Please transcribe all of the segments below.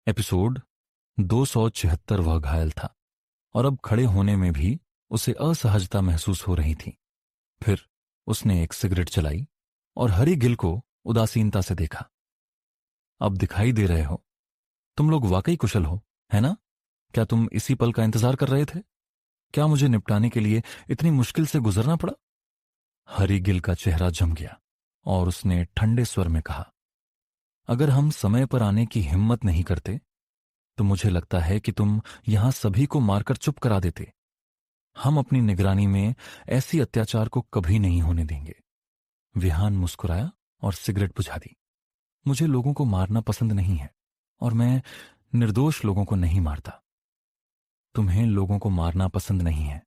Episode 276। वह घायल था और अब खड़े होने में भी उसे असहजता महसूस हो रही थी। फिर उसने एक सिगरेट जलाई और हरी गिल को उदासीनता से देखा। अब दिखाई दे रहे हो, तुम लोग वाकई कुशल हो, है ना? क्या तुम इसी पल का इंतजार कर रहे थे? क्या मुझे निपटाने के लिए इतनी मुश्किल से गुजरना पड़ा? हरी गिल का चेहरा जम गया और उसने ठंडे स्वर में कहा, अगर हम समय पर आने की हिम्मत नहीं करते तो मुझे लगता है कि तुम यहां सभी को मारकर चुप करा देते। हम अपनी निगरानी में ऐसी अत्याचार को कभी नहीं होने देंगे। विहान मुस्कुराया और सिगरेट बुझा दी। मुझे लोगों को मारना पसंद नहीं है और मैं निर्दोष लोगों को नहीं मारता। तुम्हें लोगों को मारना पसंद नहीं है।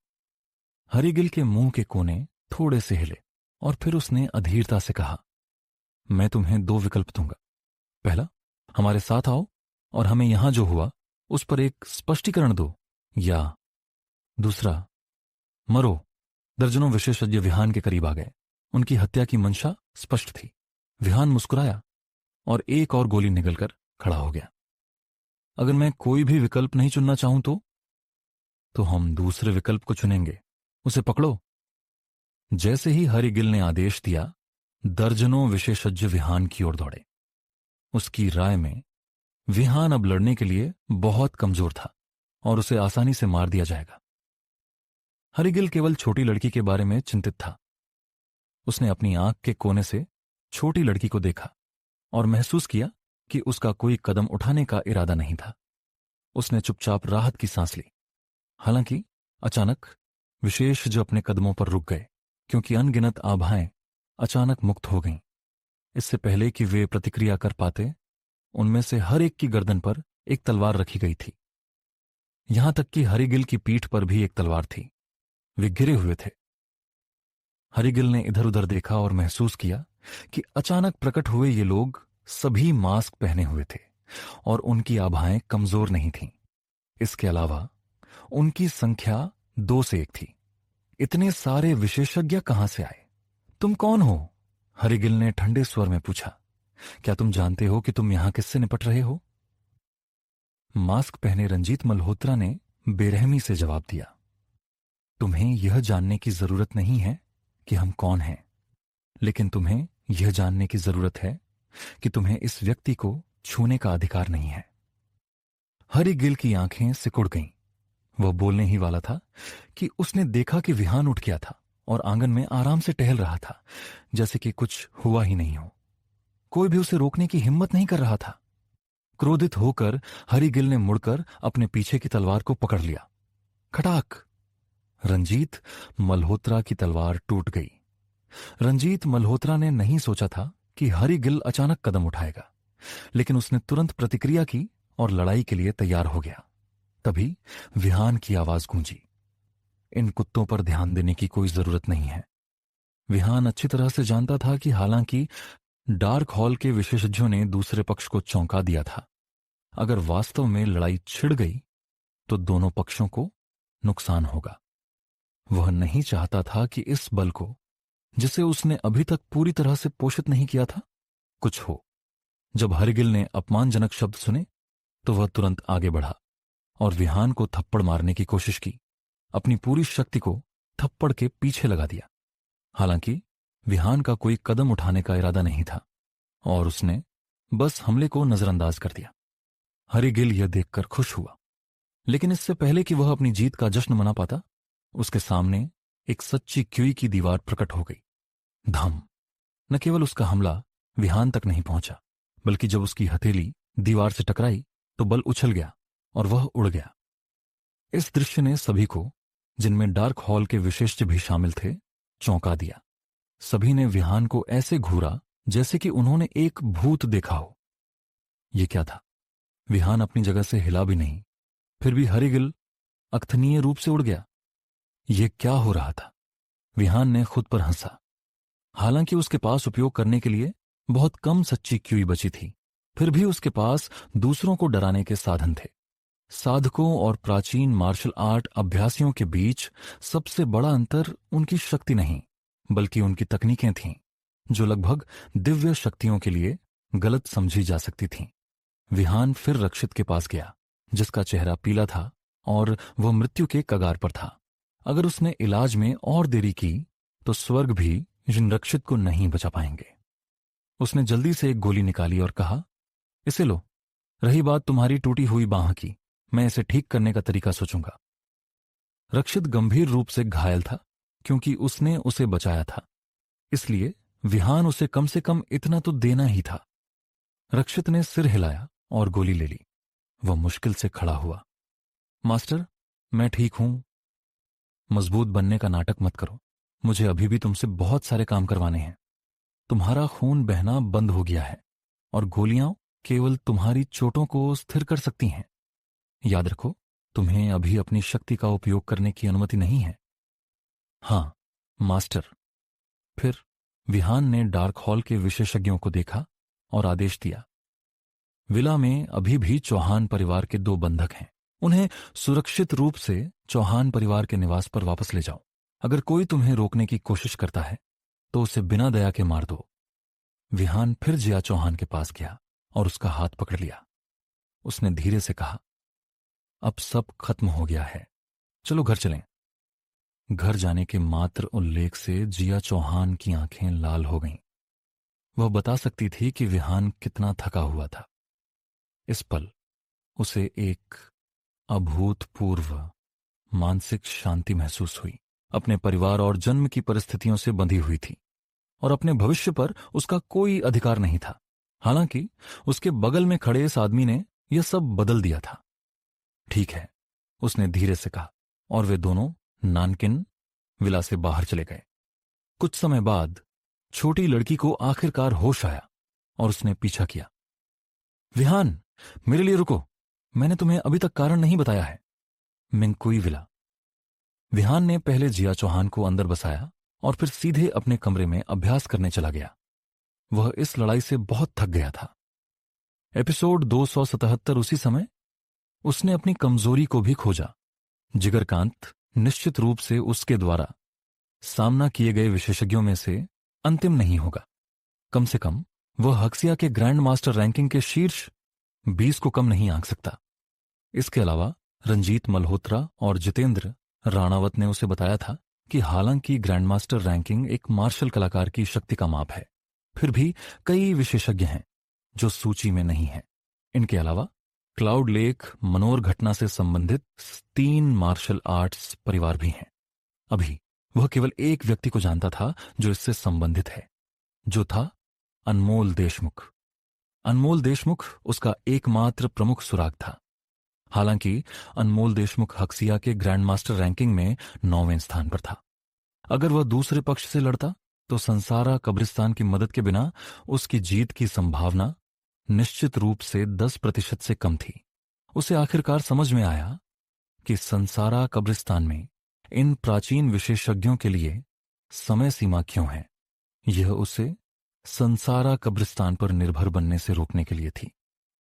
हरिगिल के मुंह के कोने थोड़े से हिले और फिर उसने अधीरता से कहा, मैं तुम्हें दो विकल्प दूंगा। पहला, हमारे साथ आओ और हमें यहां जो हुआ उस पर एक स्पष्टीकरण दो, या दूसरा, मरो। दर्जनों विशेषज्ञ विहान के करीब आ गए। उनकी हत्या की मंशा स्पष्ट थी। विहान मुस्कुराया और एक और गोली निगलकर खड़ा हो गया। अगर मैं कोई भी विकल्प नहीं चुनना चाहूं तो हम दूसरे विकल्प को चुनेंगे। उसे पकड़ो। जैसे ही हरिगिल ने आदेश दिया, दर्जनों विशेषज्ञ विहान की ओर दौड़े। उसकी राय में विहान अब लड़ने के लिए बहुत कमजोर था और उसे आसानी से मार दिया जाएगा। हरिगिल केवल छोटी लड़की के बारे में चिंतित था। उसने अपनी आंख के कोने से छोटी लड़की को देखा और महसूस किया कि उसका कोई कदम उठाने का इरादा नहीं था। उसने चुपचाप राहत की सांस ली। हालांकि अचानक विशेष जो अपने कदमों पर रुक गए, क्योंकि अनगिनत आभाएं अचानक मुक्त हो गईं। इससे पहले कि वे प्रतिक्रिया कर पाते, उनमें से हर एक की गर्दन पर एक तलवार रखी गई थी। यहां तक कि हरिगिल की पीठ पर भी एक तलवार थी। वे घिरे हुए थे। हरिगिल ने इधर उधर देखा और महसूस किया कि अचानक प्रकट हुए ये लोग सभी मास्क पहने हुए थे और उनकी आभाएं कमजोर नहीं थीं। इसके अलावा उनकी संख्या 2 से 1 थी। इतने सारे विशेषज्ञ कहां से आए? तुम कौन हो? हरिगिल ने ठंडे स्वर में पूछा। क्या तुम जानते हो कि तुम यहां किससे निपट रहे हो? मास्क पहने रंजीत मल्होत्रा ने बेरहमी से जवाब दिया, तुम्हें यह जानने की जरूरत नहीं है कि हम कौन हैं, लेकिन तुम्हें यह जानने की जरूरत है कि तुम्हें इस व्यक्ति को छूने का अधिकार नहीं है। हरिगिल की आंखें सिकुड़ गईं। वह बोलने ही वाला था कि उसने देखा कि विहान उठ गया था और आंगन में आराम से टहल रहा था, जैसे कि कुछ हुआ ही नहीं हो। कोई भी उसे रोकने की हिम्मत नहीं कर रहा था। क्रोधित होकर हरिगिल ने मुड़कर अपने पीछे की तलवार को पकड़ लिया। खटाक! रंजीत मल्होत्रा की तलवार टूट गई। रंजीत मल्होत्रा ने नहीं सोचा था कि हरिगिल अचानक कदम उठाएगा, लेकिन उसने तुरंत प्रतिक्रिया की और लड़ाई के लिए तैयार हो गया। तभी विहान की आवाज गूंजी, इन कुत्तों पर ध्यान देने की कोई जरूरत नहीं है। विहान अच्छी तरह से जानता था कि हालांकि डार्क हॉल के विशेषज्ञों ने दूसरे पक्ष को चौंका दिया था, अगर वास्तव में लड़ाई छिड़ गई तो दोनों पक्षों को नुकसान होगा। वह नहीं चाहता था कि इस बल को, जिसे उसने अभी तक पूरी तरह से पोषित नहीं किया था, कुछ हो। जब हरिगिल ने अपमानजनक शब्द सुने तो वह तुरंत आगे बढ़ा और विहान को थप्पड़ मारने की कोशिश की। अपनी पूरी शक्ति को थप्पड़ के पीछे लगा दिया। हालांकि विहान का कोई कदम उठाने का इरादा नहीं था और उसने बस हमले को नजरअंदाज कर दिया। हरिगिल यह देखकर खुश हुआ, लेकिन इससे पहले कि वह अपनी जीत का जश्न मना पाता, उसके सामने एक सच्ची क्यूई की दीवार प्रकट हो गई। धम! न केवल उसका हमला विहान तक नहीं पहुंचा, बल्कि जब उसकी हथेली दीवार से टकराई तो बल उछल गया और वह उड़ गया। इस दृश्य ने सभी को, जिनमें डार्क हॉल के विशेषज्ञ भी शामिल थे, चौंका दिया। सभी ने विहान को ऐसे घूरा जैसे कि उन्होंने एक भूत देखा हो। यह क्या था? विहान अपनी जगह से हिला भी नहीं, फिर भी हरिगिल अकथनीय रूप से उड़ गया। यह क्या हो रहा था? विहान ने खुद पर हंसा। हालांकि उसके पास उपयोग करने के लिए बहुत कम सच्ची क्यूई बची थी, फिर भी उसके पास दूसरों को डराने के साधन थे। साधकों और प्राचीन मार्शल आर्ट अभ्यासियों के बीच सबसे बड़ा अंतर उनकी शक्ति नहीं, बल्कि उनकी तकनीकें थीं, जो लगभग दिव्य शक्तियों के लिए गलत समझी जा सकती थीं। विहान फिर रक्षित के पास गया, जिसका चेहरा पीला था और वह मृत्यु के कगार पर था। अगर उसने इलाज में और देरी की तो स्वर्ग भी जिन रक्षित को नहीं बचा पाएंगे। उसने जल्दी से एक गोली निकाली और कहा, इसे लो। रही बात तुम्हारी टूटी हुई बांह की, मैं इसे ठीक करने का तरीका सोचूंगा। रक्षित गंभीर रूप से घायल था, क्योंकि उसने उसे बचाया था, इसलिए विहान उसे कम से कम इतना तो देना ही था। रक्षित ने सिर हिलाया और गोली ले ली। वह मुश्किल से खड़ा हुआ। मास्टर, मैं ठीक हूं। मजबूत बनने का नाटक मत करो। मुझे अभी भी तुमसे बहुत सारे काम करवाने हैं। तुम्हारा खून बहना बंद हो गया है और गोलियां केवल तुम्हारी चोटों को स्थिर कर सकती हैं। याद रखो, तुम्हें अभी अपनी शक्ति का उपयोग करने की अनुमति नहीं है। हां मास्टर। फिर विहान ने डार्क हॉल के विशेषज्ञों को देखा और आदेश दिया, विला में अभी भी चौहान परिवार के 2 बंधक हैं। उन्हें सुरक्षित रूप से चौहान परिवार के निवास पर वापस ले जाओ। अगर कोई तुम्हें रोकने की कोशिश करता है तो उसे बिना दया के मार दो। विहान फिर जिया चौहान के पास गया और उसका हाथ पकड़ लिया। उसने धीरे से कहा, अब सब खत्म हो गया है, चलो घर चलें। घर जाने के मात्र उल्लेख से जिया चौहान की आंखें लाल हो गईं। वह बता सकती थी कि विहान कितना थका हुआ था। इस पल उसे एक अभूतपूर्व मानसिक शांति महसूस हुई। अपने परिवार और जन्म की परिस्थितियों से बंधी हुई थी और अपने भविष्य पर उसका कोई अधिकार नहीं था। हालांकि उसके बगल में खड़े इस आदमी ने यह सब बदल दिया था। ठीक है, उसने धीरे से कहा, और वे दोनों नानकिन विला से बाहर चले गए। कुछ समय बाद छोटी लड़की को आखिरकार होश आया और उसने पीछा किया। विहान, मेरे लिए रुको, मैंने तुम्हें अभी तक कारण नहीं बताया है। मिंकुई विला। विहान ने पहले जिया चौहान को अंदर बसाया और फिर सीधे अपने कमरे में अभ्यास करने चला गया। वह इस लड़ाई से बहुत थक गया था। एपिसोड 277 उसी समय उसने अपनी कमजोरी को भी खोजा। जिगरकांत निश्चित रूप से उसके द्वारा सामना किए गए विशेषज्ञों में से अंतिम नहीं होगा। कम से कम वह हक्सिया के ग्रैंड मास्टर रैंकिंग के शीर्ष 20 को कम नहीं आंक सकता। इसके अलावा रंजीत मल्होत्रा और जितेंद्र राणावत ने उसे बताया था कि हालांकि ग्रैंड मास्टर रैंकिंग एक मार्शल कलाकार की शक्ति का माप है, फिर भी कई विशेषज्ञ हैं जो सूची में नहीं हैं। इनके अलावा क्लाउड लेक मनोर घटना से संबंधित 3 मार्शल आर्ट्स परिवार भी हैं। अभी वह केवल एक व्यक्ति को जानता था जो इससे संबंधित है, जो था अनमोल देशमुख। अनमोल देशमुख उसका एकमात्र प्रमुख सुराग था। हालांकि अनमोल देशमुख हक्सिया के ग्रैंड मास्टर रैंकिंग में 9वें स्थान पर था। अगर वह दूसरे पक्ष से लड़ता तो संसारा कब्रिस्तान की मदद के बिना उसकी जीत की संभावना निश्चित रूप से 10% से कम थी। उसे आखिरकार समझ में आया कि संसारा कब्रिस्तान में इन प्राचीन विशेषज्ञों के लिए समय सीमा क्यों है। यह उसे संसारा कब्रिस्तान पर निर्भर बनने से रोकने के लिए थी।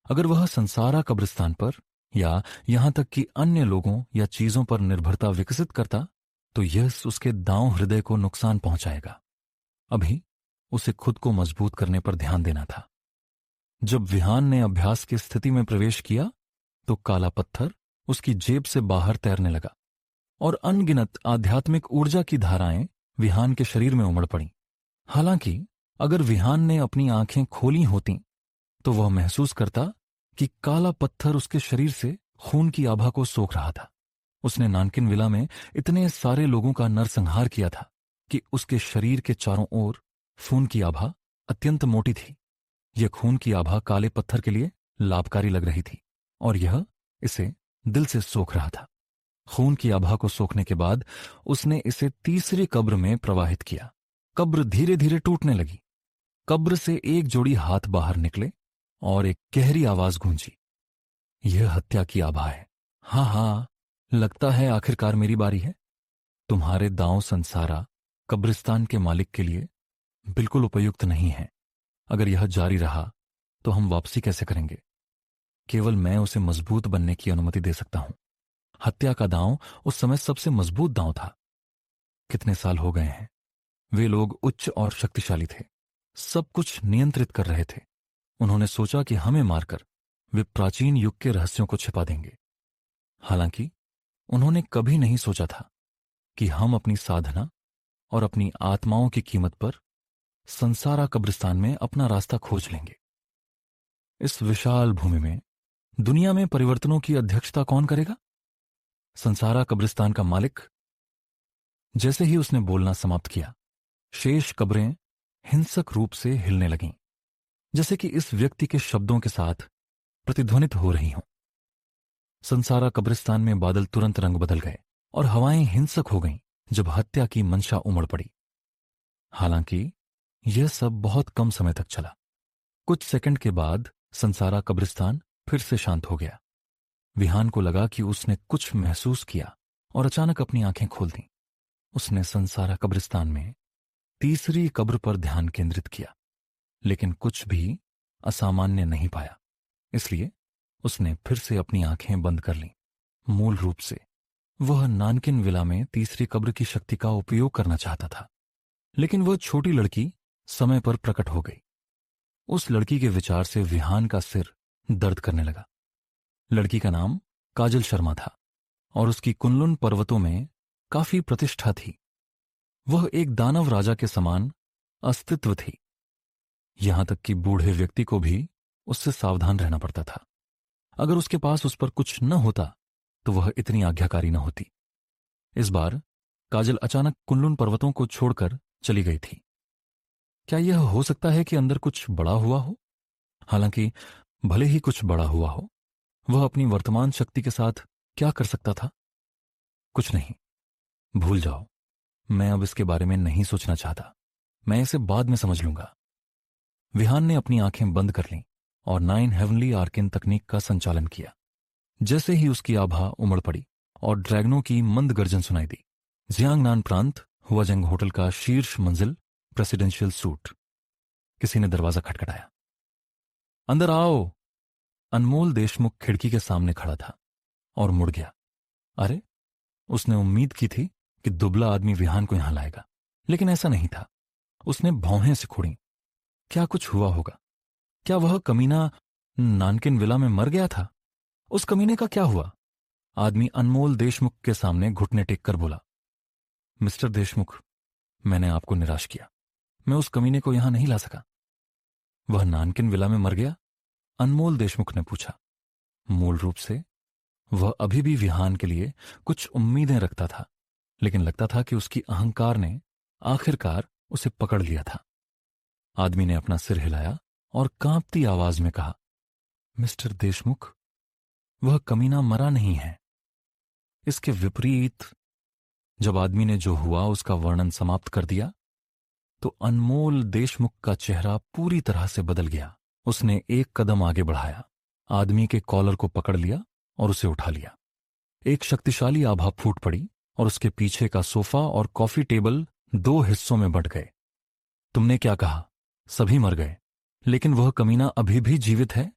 अगर वह संसारा कब्रिस्तान पर या यहां तक कि अन्य लोगों या चीजों पर निर्भरता विकसित करता तो यह उसके दांव हृदय को नुकसान पहुंचाएगा। अभी उसे खुद को मजबूत करने पर ध्यान देना था। जब विहान ने अभ्यास की स्थिति में प्रवेश किया तो काला पत्थर उसकी जेब से बाहर तैरने लगा और अनगिनत आध्यात्मिक ऊर्जा की धाराएं विहान के शरीर में उमड़ पड़ी। हालांकि अगर विहान ने अपनी आंखें खोली होतीं तो वह महसूस करता कि काला पत्थर उसके शरीर से खून की आभा को सोख रहा था। उसने नानकिन विला में इतने सारे लोगों का नरसंहार किया था कि उसके शरीर के चारों ओर खून की आभा अत्यंत मोटी थी। यह खून की आभा काले पत्थर के लिए लाभकारी लग रही थी और यह इसे दिल से सोख रहा था। खून की आभा को सोखने के बाद उसने इसे तीसरी कब्र में प्रवाहित किया। कब्र धीरे धीरे टूटने लगी। कब्र से एक जोड़ी हाथ बाहर निकले और एक गहरी आवाज गूंजी, यह हत्या की आभा है। हाँ हाँ, लगता है आखिरकार मेरी बारी है। तुम्हारे दांव संसारा कब्रिस्तान के मालिक के लिए बिल्कुल उपयुक्त नहीं है। अगर यह जारी रहा तो हम वापसी कैसे करेंगे? केवल मैं उसे मजबूत बनने की अनुमति दे सकता हूं। हत्या का दांव उस समय सबसे मजबूत दांव था। कितने साल हो गए हैं। वे लोग उच्च और शक्तिशाली थे, सब कुछ नियंत्रित कर रहे थे। उन्होंने सोचा कि हमें मारकर वे प्राचीन युग के रहस्यों को छिपा देंगे। हालांकि उन्होंने कभी नहीं सोचा था कि हम अपनी साधना और अपनी आत्माओं की कीमत पर संसारा कब्रिस्तान में अपना रास्ता खोज लेंगे। इस विशाल भूमि में दुनिया में परिवर्तनों की अध्यक्षता कौन करेगा? संसारा कब्रिस्तान का मालिक। जैसे ही उसने बोलना समाप्त किया, शेष कब्रें हिंसक रूप से हिलने लगीं, जैसे कि इस व्यक्ति के शब्दों के साथ प्रतिध्वनित हो रही हों। संसारा कब्रिस्तान में बादल तुरंत रंग बदल गए और हवाएं हिंसक हो गईं जब हत्या की मंशा उमड़ पड़ी। हालांकि यह सब बहुत कम समय तक चला। कुछ सेकंड के बाद संसारा कब्रिस्तान फिर से शांत हो गया। विहान को लगा कि उसने कुछ महसूस किया और अचानक अपनी आंखें खोल दी। उसने संसारा कब्रिस्तान में तीसरी कब्र पर ध्यान केंद्रित किया, लेकिन कुछ भी असामान्य नहीं पाया। इसलिए उसने फिर से अपनी आंखें बंद कर लीं। मूल रूप से वह नानकिन विला में तीसरी कब्र की शक्ति का उपयोग करना चाहता था, लेकिन वह छोटी लड़की समय पर प्रकट हो गई। उस लड़की के विचार से विहान का सिर दर्द करने लगा। लड़की का नाम काजल शर्मा था और उसकी कुनलुन पर्वतों में काफी प्रतिष्ठा थी। वह एक दानव राजा के समान अस्तित्व थी। यहां तक कि बूढ़े व्यक्ति को भी उससे सावधान रहना पड़ता था। अगर उसके पास उस पर कुछ न होता तो वह इतनी आज्ञाकारी न होती। इस बार काजल अचानक कुनलुन पर्वतों को छोड़कर चली गई थी। क्या यह हो सकता है कि अंदर कुछ बड़ा हुआ हो? हालांकि भले ही कुछ बड़ा हुआ हो, वह अपनी वर्तमान शक्ति के साथ क्या कर सकता था? कुछ नहीं। भूल जाओ। मैं अब इसके बारे में नहीं सोचना चाहता। मैं इसे बाद में समझ लूंगा। विहान ने अपनी आंखें बंद कर लीं और 9 हेवनली आर्किन तकनीक का संचालन किया। जैसे ही उसकी आभा उमड़ पड़ी और ड्रैगनों की मंद गर्जन सुनाई दी, जियांगनान प्रांत हुआजंग होटल का शीर्ष मंजिल प्रेसिडेंशियल सूट। किसी ने दरवाजा खटखटाया। अंदर आओ। अनमोल देशमुख खिड़की के सामने खड़ा था और मुड़ गया। अरे, उसने उम्मीद की थी कि दुबला आदमी विहान को यहां लाएगा, लेकिन ऐसा नहीं था। उसने भौहें सिकोड़ी। क्या कुछ हुआ होगा? क्या वह कमीना नानकिन विला में मर गया था? उस कमीने का क्या हुआ? आदमी अनमोल देशमुख के सामने घुटने टेक कर बोला, मिस्टर देशमुख, मैंने आपको निराश किया। मैं उस कमीने को यहां नहीं ला सका। वह नानकिन विला में मर गया? अनमोल देशमुख ने पूछा। मूल रूप से वह अभी भी विहान के लिए कुछ उम्मीदें रखता था, लेकिन लगता था कि उसकी अहंकार ने आखिरकार उसे पकड़ लिया था। आदमी ने अपना सिर हिलाया और कांपती आवाज में कहा, मिस्टर देशमुख, वह कमीना मरा नहीं है। इसके विपरीत। जब आदमी ने जो हुआ उसका वर्णन समाप्त कर दिया तो अनमोल देशमुख का चेहरा पूरी तरह से बदल गया। उसने एक कदम आगे बढ़ाया, आदमी के कॉलर को पकड़ लिया और उसे उठा लिया। एक शक्तिशाली आभा फूट पड़ी और उसके पीछे का सोफा और कॉफी टेबल 2 हिस्सों में बंट गए। तुमने क्या कहा? सभी मर गए, लेकिन वह कमीना अभी भी जीवित है?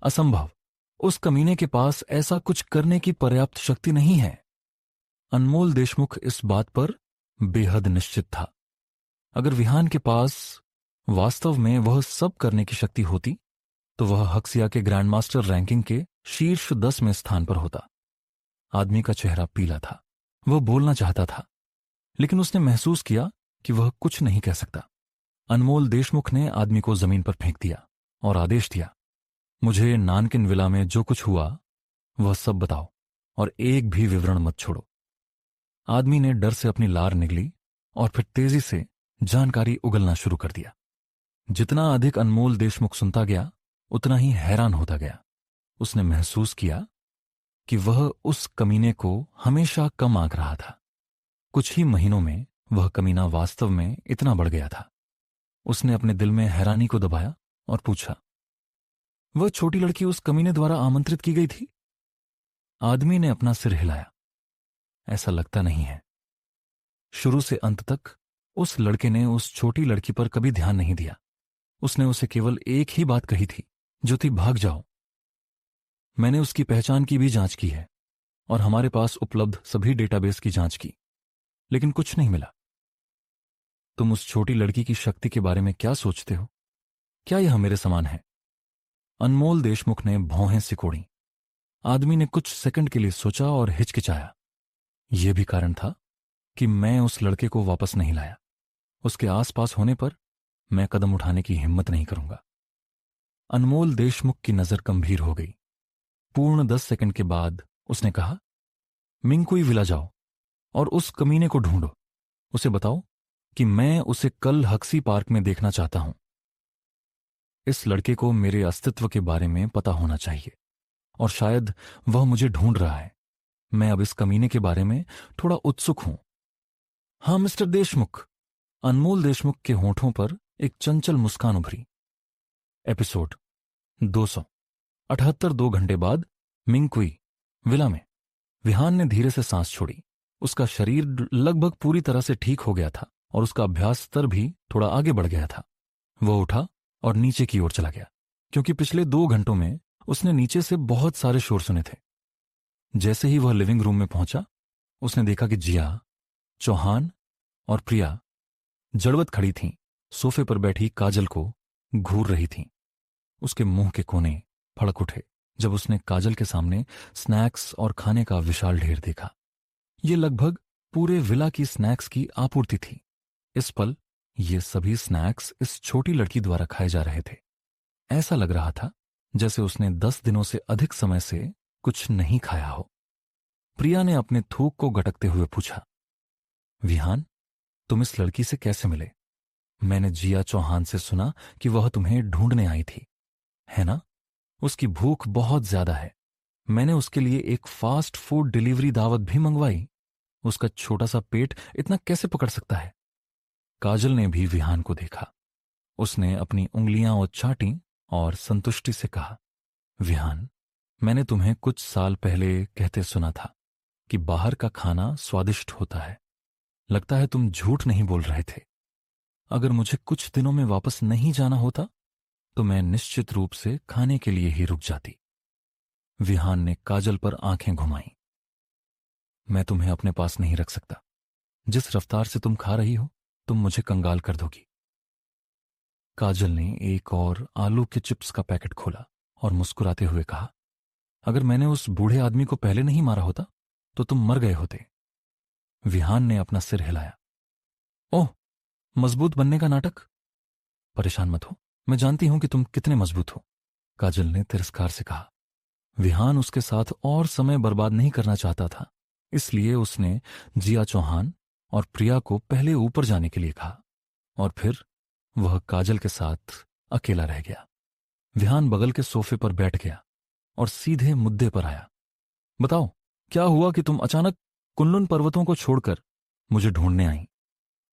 असंभव। उस कमीने के पास ऐसा कुछ करने की पर्याप्त शक्ति नहीं है। अनमोल देशमुख इस बात पर बेहद निश्चित था। अगर विहान के पास वास्तव में वह सब करने की शक्ति होती तो वह हक्सिया के ग्रैंडमास्टर रैंकिंग के शीर्ष 10 में स्थान पर होता। आदमी का चेहरा पीला था। वह बोलना चाहता था, लेकिन उसने महसूस किया कि वह कुछ नहीं कह सकता। अनमोल देशमुख ने आदमी को जमीन पर फेंक दिया और आदेश दिया, मुझे नानकिन विला में जो कुछ हुआ वह सब बताओ और एक भी विवरण मत छोड़ो। आदमी ने डर से अपनी लार निगली और फिर तेजी से जानकारी उगलना शुरू कर दिया। जितना अधिक अनमोल देशमुख सुनता गया, उतना ही हैरान होता गया। उसने महसूस किया कि वह उस कमीने को हमेशा कम आंक रहा था। कुछ ही महीनों में वह कमीना वास्तव में इतना बढ़ गया था। उसने अपने दिल में हैरानी को दबाया और पूछा, वह छोटी लड़की उस कमीने द्वारा आमंत्रित की गई थी? आदमी ने अपना सिर हिलाया। ऐसा लगता नहीं है। शुरू से अंत तक उस लड़के ने उस छोटी लड़की पर कभी ध्यान नहीं दिया। उसने उसे केवल एक ही बात कही थी, जो थी भाग जाओ। मैंने उसकी पहचान की भी जांच की है और हमारे पास उपलब्ध सभी डेटाबेस की जांच की, लेकिन कुछ नहीं मिला। तुम उस छोटी लड़की की शक्ति के बारे में क्या सोचते हो? क्या यह मेरे समान है? अनमोल देशमुख ने भौहें सिकोड़ी। आदमी ने कुछ सेकंड के लिए सोचा और हिचकिचाया। यह भी कारण था कि मैं उस लड़के को वापस नहीं लाया। उसके आसपास होने पर मैं कदम उठाने की हिम्मत नहीं करूंगा। अनमोल देशमुख की नजर गंभीर हो गई। पूर्ण 10 सेकंड के बाद उसने कहा, मिंकुई विला जाओ और उस कमीने को ढूंढो। उसे बताओ कि मैं उसे कल हक्सी पार्क में देखना चाहता हूं। इस लड़के को मेरे अस्तित्व के बारे में पता होना चाहिए और शायद वह मुझे ढूंढ रहा है। मैं अब इस कमीने के बारे में थोड़ा उत्सुक हूं। हां मिस्टर देशमुख। अनमोल देशमुख के होठों पर एक चंचल मुस्कान उभरी। एपिसोड 200। 78 2 घंटे बाद मिंकुई विला में विहान ने धीरे से सांस छोड़ी। उसका शरीर लगभग पूरी तरह से ठीक हो गया था और उसका अभ्यास स्तर भी थोड़ा आगे बढ़ गया था। वह उठा और नीचे की ओर चला गया, क्योंकि पिछले 2 घंटों में उसने नीचे से बहुत सारे शोर सुने थे। जैसे ही वह लिविंग रूम में पहुंचा, उसने देखा कि जिया, चौहान और प्रिया जड़वत खड़ी थीं, सोफे पर बैठी काजल को घूर रही थीं। उसके मुंह के कोने फड़क उठे जब उसने काजल के सामने स्नैक्स और खाने का विशाल ढेर देखा। ये लगभग पूरे विला की स्नैक्स की आपूर्ति थी। इस पल ये सभी स्नैक्स इस छोटी लड़की द्वारा खाए जा रहे थे। ऐसा लग रहा था जैसे उसने 10 दिनों से अधिक समय से कुछ नहीं खाया हो। प्रिया ने अपने थूक को गटकते हुए पूछा, विहान, तुम इस लड़की से कैसे मिले? मैंने जिया चौहान से सुना कि वह तुम्हें ढूंढने आई थी, है ना? उसकी भूख बहुत ज्यादा है। मैंने उसके लिए एक फास्ट फूड डिलीवरी दावत भी मंगवाई। उसका छोटा सा पेट इतना कैसे पकड़ सकता है? काजल ने भी विहान को देखा। उसने अपनी उंगलियां उच्चाटी और संतुष्टि से कहा, विहान, मैंने तुम्हें कुछ साल पहले कहते सुना था कि बाहर का खाना स्वादिष्ट होता है। लगता है तुम झूठ नहीं बोल रहे थे। अगर मुझे कुछ दिनों में वापस नहीं जाना होता तो मैं निश्चित रूप से खाने के लिए ही रुक जाती। विहान ने काजल पर आंखें घुमाईं। मैं तुम्हें अपने पास नहीं रख सकता। जिस रफ्तार से तुम खा रही हो, तुम मुझे कंगाल कर दोगी। काजल ने एक और आलू के चिप्स का पैकेट खोला और मुस्कुराते हुए कहा, अगर मैंने उस बूढ़े आदमी को पहले नहीं मारा होता तो तुम मर गए होते। विहान ने अपना सिर हिलाया। ओह, मजबूत बनने का नाटक? परेशान मत हो, मैं जानती हूं कि तुम कितने मजबूत हो, काजल ने तिरस्कार से कहा। विहान उसके साथ और समय बर्बाद नहीं करना चाहता था, इसलिए उसने जिया चौहान और प्रिया को पहले ऊपर जाने के लिए कहा और फिर वह काजल के साथ अकेला रह गया। विहान बगल के सोफे पर बैठ गया और सीधे मुद्दे पर आया। बताओ, क्या हुआ कि तुम अचानक कुनलुन पर्वतों को छोड़कर मुझे ढूंढने आई?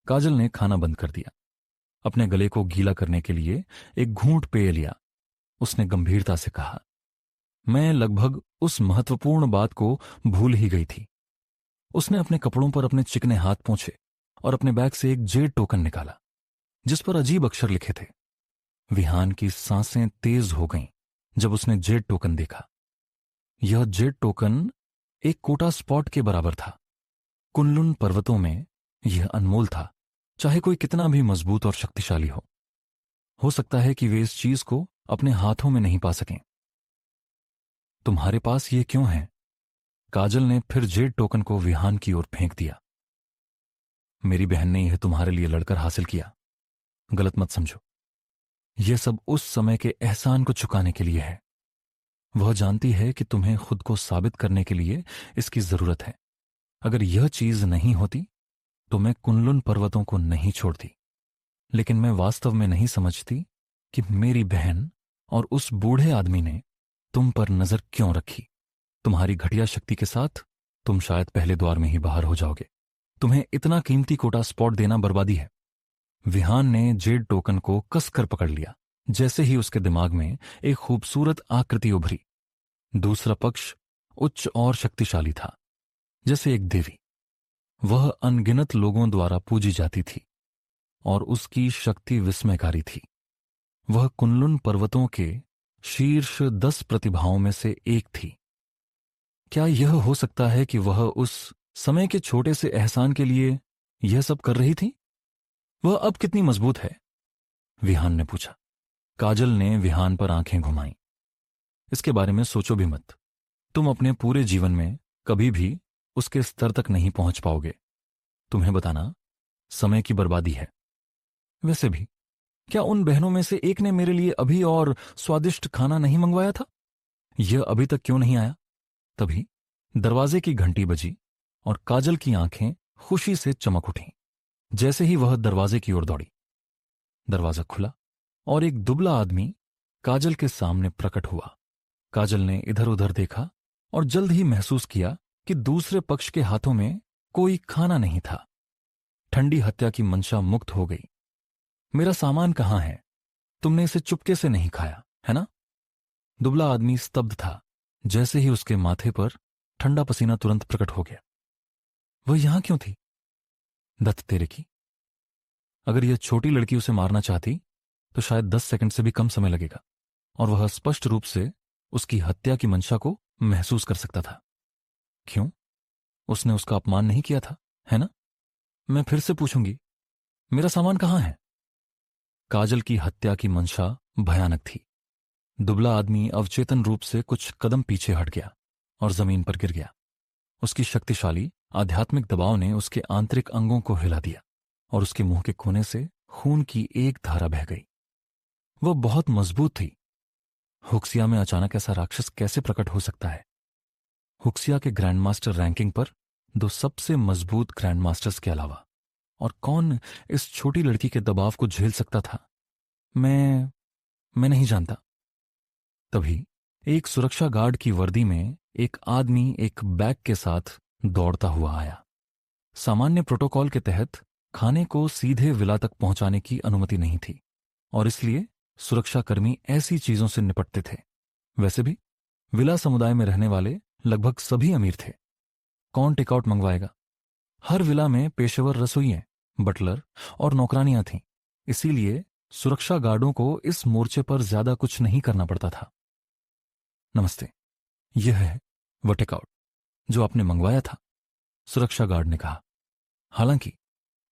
काजल ने खाना बंद कर दिया। अपने गले को गीला करने के लिए एक घूंट पेय लिया। उसने गंभीरता से कहा, मैं लगभग उस महत्वपूर्ण बात को भूल ही गई थी। उसने अपने कपड़ों पर अपने चिकने हाथ पोंछे और अपने बैग से एक जेड टोकन निकाला जिस पर अजीब अक्षर लिखे थे। विहान की सांसें तेज हो गईं जब उसने जेड टोकन देखा। यह जेड टोकन एक कोटा स्पॉट के बराबर था। कुनलुन पर्वतों में यह अनमोल था, चाहे कोई कितना भी मजबूत और शक्तिशाली हो सकता है कि वे इस चीज को अपने हाथों में नहीं पा सकें। तुम्हारे पास ये क्यों है? काजल ने फिर जेड टोकन को विहान की ओर फेंक दिया। मेरी बहन ने यह तुम्हारे लिए लड़कर हासिल किया, गलत मत समझो। यह सब उस समय के एहसान को चुकाने के लिए है। वह जानती है कि तुम्हें खुद को साबित करने के लिए इसकी जरूरत है। अगर यह चीज नहीं होती तो मैं कुनलुन पर्वतों को नहीं छोड़ती। लेकिन मैं वास्तव में नहीं समझती कि मेरी बहन और उस बूढ़े आदमी ने तुम पर नजर क्यों रखी। तुम्हारी घटिया शक्ति के साथ तुम शायद पहले द्वार में ही बाहर हो जाओगे। तुम्हें इतना कीमती कोटा स्पॉट देना बर्बादी है। विहान ने जेड टोकन को कसकर पकड़ लिया। जैसे ही उसके दिमाग में एक खूबसूरत आकृति उभरी। दूसरा पक्ष उच्च और शक्तिशाली था, जैसे एक देवी। वह अनगिनत लोगों द्वारा पूजी जाती थी और उसकी शक्ति विस्मयकारी थी। वह कुनलुन पर्वतों के शीर्ष 10 प्रतिभाओं में से एक थी। क्या यह हो सकता है कि वह उस समय के छोटे से एहसान के लिए यह सब कर रही थी? वह अब कितनी मजबूत है? विहान ने पूछा। काजल ने विहान पर आंखें घुमाईं। इसके बारे में सोचो भी मत। तुम अपने पूरे जीवन में कभी भी उसके स्तर तक नहीं पहुंच पाओगे। तुम्हें बताना समय की बर्बादी है। वैसे भी क्या उन बहनों में से एक ने मेरे लिए अभी और स्वादिष्ट खाना नहीं मंगवाया था? यह अभी तक क्यों नहीं आया? तभी दरवाजे की घंटी बजी और काजल की आंखें खुशी से चमक उठीं। जैसे ही वह दरवाजे की ओर दौड़ी, दरवाजा खुला और एक दुबला आदमी काजल के सामने प्रकट हुआ। काजल ने इधर उधर देखा और जल्द ही महसूस किया कि दूसरे पक्ष के हाथों में कोई खाना नहीं था। ठंडी हत्या की मंशा मुक्त हो गई। मेरा सामान कहाँ है? तुमने इसे चुपके से नहीं खाया, है ना? दुबला आदमी स्तब्ध था। जैसे ही उसके माथे पर ठंडा पसीना तुरंत प्रकट हो गया। वह यहां क्यों थी? दत्त तेरे की, अगर यह छोटी लड़की उसे मारना चाहती तो शायद 10 सेकंड से भी कम समय लगेगा और वह स्पष्ट रूप से उसकी हत्या की मंशा को महसूस कर सकता था। क्यों? उसने उसका अपमान नहीं किया था, है ना? मैं फिर से पूछूंगी, मेरा सामान कहां है? काजल की हत्या की मंशा भयानक थी। दुबला आदमी अवचेतन रूप से कुछ कदम पीछे हट गया और जमीन पर गिर गया। उसकी शक्तिशाली आध्यात्मिक दबाव ने उसके आंतरिक अंगों को हिला दिया और उसके मुंह के कोने से खून की एक धारा बह गई। वह बहुत मजबूत थी। हुक्सिया में अचानक ऐसा राक्षस कैसे प्रकट हो सकता है? हुक्सिया के ग्रैंडमास्टर रैंकिंग पर 2 सबसे मजबूत ग्रैंडमास्टर्स के अलावा और कौन इस छोटी लड़की के दबाव को झेल सकता था? मैं नहीं जानता। तभी एक सुरक्षा गार्ड की वर्दी में एक आदमी एक बैग के साथ दौड़ता हुआ आया। सामान्य प्रोटोकॉल के तहत खाने को सीधे विला तक पहुंचाने की अनुमति नहीं थी और इसलिए सुरक्षाकर्मी ऐसी चीजों से निपटते थे। वैसे भी विला समुदाय में रहने वाले लगभग सभी अमीर थे। कौन टेकआउट मंगवाएगा? हर विला में पेशेवर रसोइये, बटलर और नौकरानियां थीं। इसीलिए सुरक्षा गार्डों को इस मोर्चे पर ज्यादा कुछ नहीं करना पड़ता था। नमस्ते, यह है वह टेकआउट जो आपने मंगवाया था, सुरक्षा गार्ड ने कहा। हालांकि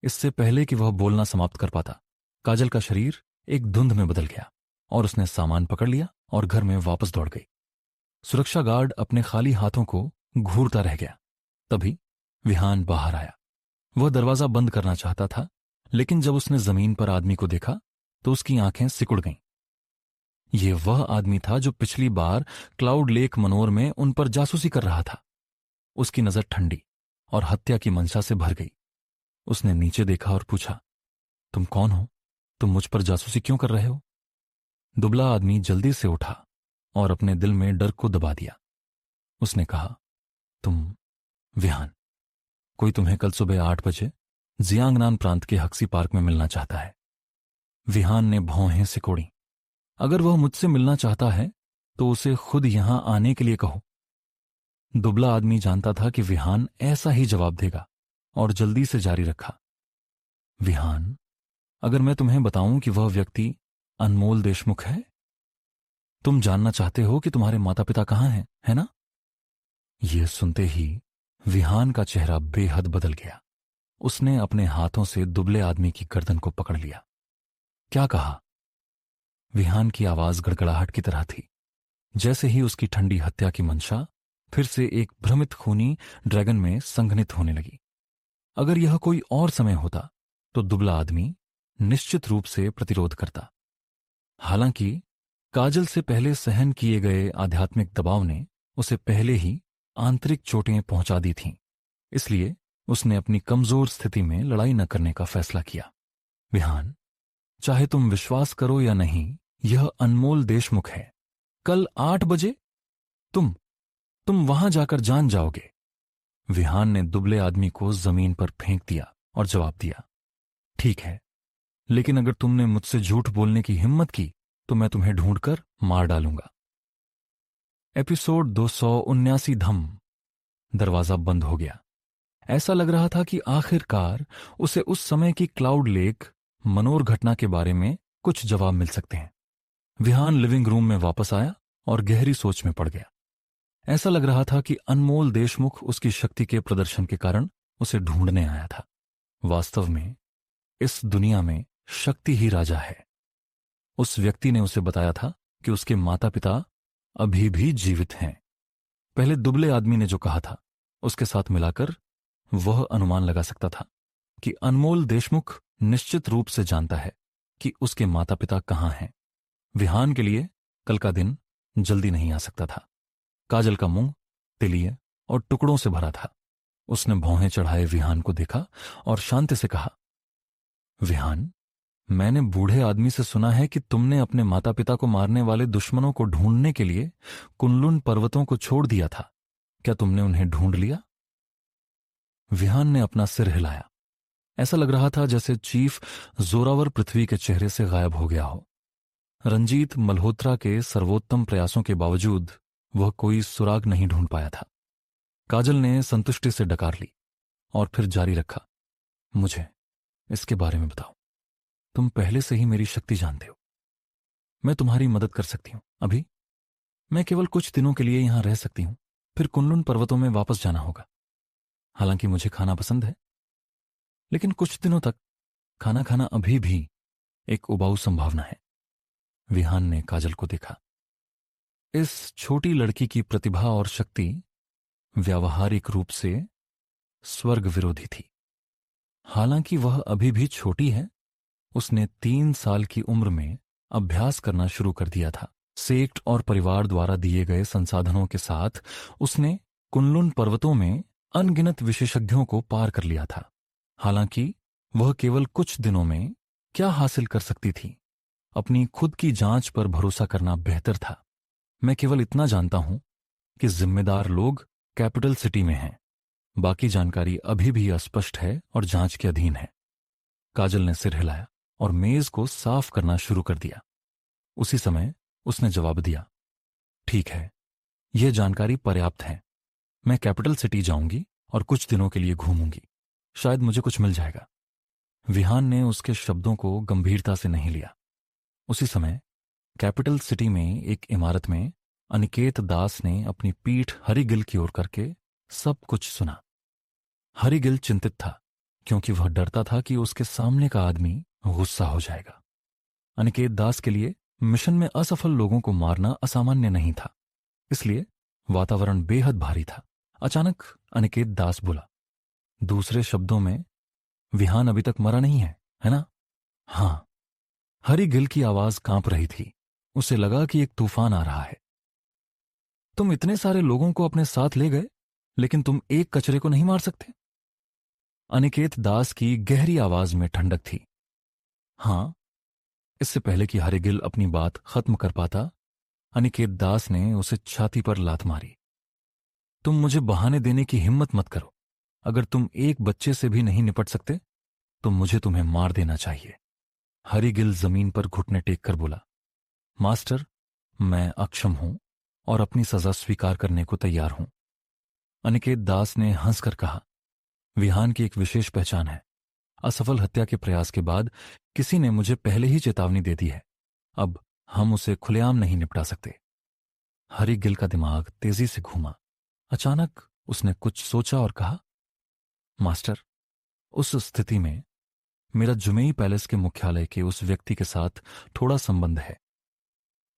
इससे पहले कि वह बोलना समाप्त कर पाता, काजल का शरीर एक धुंध में बदल गया और उसने सामान पकड़ लिया और घर में वापस दौड़ गई। सुरक्षा गार्ड अपने खाली हाथों को घूरता रह गया। तभी विहान बाहर आया। वह दरवाजा बंद करना चाहता था, लेकिन जब उसने जमीन पर आदमी को देखा तो उसकी आंखें सिकुड़ गईं। यह वह आदमी था जो पिछली बार क्लाउड लेक मनोर में उन पर जासूसी कर रहा था। उसकी नजर ठंडी और हत्या की मंशा से भर गई। उसने नीचे देखा और पूछा, तुम कौन हो? तुम मुझ पर जासूसी क्यों कर रहे हो? दुबला आदमी जल्दी से उठा और अपने दिल में डर को दबा दिया। उसने कहा, तुम विहान, कोई तुम्हें कल सुबह 8 बजे जियांगनान प्रांत के हक्सी पार्क में मिलना चाहता है। विहान ने भौहें सिकोड़ी। अगर वह मुझसे मिलना चाहता है तो उसे खुद यहां आने के लिए कहो। दुबला आदमी जानता था कि विहान ऐसा ही जवाब देगा और जल्दी से जारी रखा, विहान, अगर मैं तुम्हें बताऊं कि वह व्यक्ति अनमोल देशमुख है? तुम जानना चाहते हो कि तुम्हारे माता पिता कहां हैं, है ना? यह सुनते ही विहान का चेहरा बेहद बदल गया। उसने अपने हाथों से दुबले आदमी की गर्दन को पकड़ लिया। क्या कहा? विहान की आवाज गड़गड़ाहट की तरह थी। जैसे ही उसकी ठंडी हत्या की मंशा फिर से एक भ्रमित खूनी ड्रैगन में संघनित होने लगी। अगर यह कोई और समय होता तो दुबला आदमी निश्चित रूप से प्रतिरोध करता। हालांकि काजल से पहले सहन किए गए आध्यात्मिक दबाव ने उसे पहले ही आंतरिक चोटें पहुंचा दी थीं। इसलिए उसने अपनी कमजोर स्थिति में लड़ाई न करने का फैसला किया। विहान, चाहे तुम विश्वास करो या नहीं, यह अनमोल देशमुख है। कल 8 बजे तुम वहां जाकर जान जाओगे। विहान ने दुबले आदमी को जमीन पर फेंक दिया और जवाब दिया, ठीक है, लेकिन अगर तुमने मुझसे झूठ बोलने की हिम्मत की तो मैं तुम्हें ढूंढकर मार डालूंगा। एपिसोड 279 धम। दरवाजा बंद हो गया। ऐसा लग रहा था कि आखिरकार उसे उस समय की क्लाउड लेक मनोर घटना के बारे में कुछ जवाब मिल सकते हैं। विहान लिविंग रूम में वापस आया और गहरी सोच में पड़ गया। ऐसा लग रहा था कि अनमोल देशमुख उसकी शक्ति के प्रदर्शन के कारण उसे ढूंढने आया था। वास्तव में इस दुनिया में शक्ति ही राजा है। उस व्यक्ति ने उसे बताया था कि उसके माता पिता अभी भी जीवित हैं। पहले दुबले आदमी ने जो कहा था उसके साथ मिलाकर वह अनुमान लगा सकता था कि अनमोल देशमुख निश्चित रूप से जानता है कि उसके माता पिता कहाँ हैं। विहान के लिए कल का दिन जल्दी नहीं आ सकता था। काजल का मुंह तिलिये और टुकड़ों से भरा था। उसने भौहें चढ़ाए विहान को देखा और शांति से कहा, विहान, मैंने बूढ़े आदमी से सुना है कि तुमने अपने माता पिता को मारने वाले दुश्मनों को ढूंढने के लिए कुनलुन पर्वतों को छोड़ दिया था। क्या तुमने उन्हें ढूंढ लिया? विहान ने अपना सिर हिलाया। ऐसा लग रहा था जैसे चीफ जोरावर पृथ्वी के चेहरे से गायब हो गया हो। रंजीत मल्होत्रा के सर्वोत्तम प्रयासों के बावजूद वह कोई सुराग नहीं ढूंढ पाया था। काजल ने संतुष्टि से डकार ली और फिर जारी रखा, मुझे इसके बारे में बताओ। तुम पहले से ही मेरी शक्ति जानते हो। मैं तुम्हारी मदद कर सकती हूं। अभी मैं केवल कुछ दिनों के लिए यहां रह सकती हूं, फिर कुनलुन पर्वतों में वापस जाना होगा। हालांकि मुझे खाना पसंद है, लेकिन कुछ दिनों तक खाना खाना अभी भी एक उबाऊ संभावना है। विहान ने काजल को देखा। इस छोटी लड़की की प्रतिभा और शक्ति व्यावहारिक रूप से स्वर्ग विरोधी थी। हालांकि वह अभी भी छोटी है। उसने 3 साल की उम्र में अभ्यास करना शुरू कर दिया था। सेक्ट और परिवार द्वारा दिए गए संसाधनों के साथ उसने कुनलुन पर्वतों में अनगिनत विशेषज्ञों को पार कर लिया था। हालांकि वह केवल कुछ दिनों में क्या हासिल कर सकती थी, अपनी खुद की जांच पर भरोसा करना बेहतर था। मैं केवल इतना जानता हूं कि जिम्मेदार लोग कैपिटल सिटी में हैं। बाकी जानकारी अभी भी अस्पष्ट है और जांच के अधीन है। काजल ने सिर हिलाया और मेज को साफ करना शुरू कर दिया। उसी समय उसने जवाब दिया, ठीक है, यह जानकारी पर्याप्त है। मैं कैपिटल सिटी जाऊंगी और कुछ दिनों के लिए घूमूंगी। शायद मुझे कुछ मिल जाएगा। विहान ने उसके शब्दों को गंभीरता से नहीं लिया। उसी समय कैपिटल सिटी में एक इमारत में अनिकेत दास ने अपनी पीठ हरिगिल की ओर करके सब कुछ सुना। हरिगिल चिंतित था क्योंकि वह डरता था कि उसके सामने का आदमी गुस्सा हो जाएगा। अनिकेत दास के लिए मिशन में असफल लोगों को मारना असामान्य नहीं था, इसलिए वातावरण बेहद भारी था। अचानक अनिकेत दास बोला, दूसरे शब्दों में विहान अभी तक मरा नहीं है ना? हां। हरिगिल की आवाज कांप रही थी। उसे लगा कि एक तूफान आ रहा है। तुम इतने सारे लोगों को अपने साथ ले गए, लेकिन तुम एक कचरे को नहीं मार सकते? अनिकेत दास की गहरी आवाज में ठंडक थी। हां। इससे पहले कि हरिगिल अपनी बात खत्म कर पाता, अनिकेत दास ने उसे छाती पर लात मारी। तुम मुझे बहाने देने की हिम्मत मत करो। अगर तुम एक बच्चे से भी नहीं निपट सकते तो मुझे तुम्हें मार देना चाहिए। हरिगिल जमीन पर घुटने टेक कर बोला, मास्टर, मैं अक्षम हूं और अपनी सजा स्वीकार करने को तैयार हूं। अनिकेत दास ने हंसकर कहा, विहान की एक विशेष पहचान है। असफल हत्या के प्रयास के बाद किसी ने मुझे पहले ही चेतावनी दे दी है। अब हम उसे खुलेआम नहीं निपटा सकते। हरिगिल का दिमाग तेजी से घूमा। अचानक उसने कुछ सोचा और कहा, मास्टर, उस स्थिति में मेरा जुमेई पैलेस के मुख्यालय के उस व्यक्ति के साथ थोड़ा संबंध है।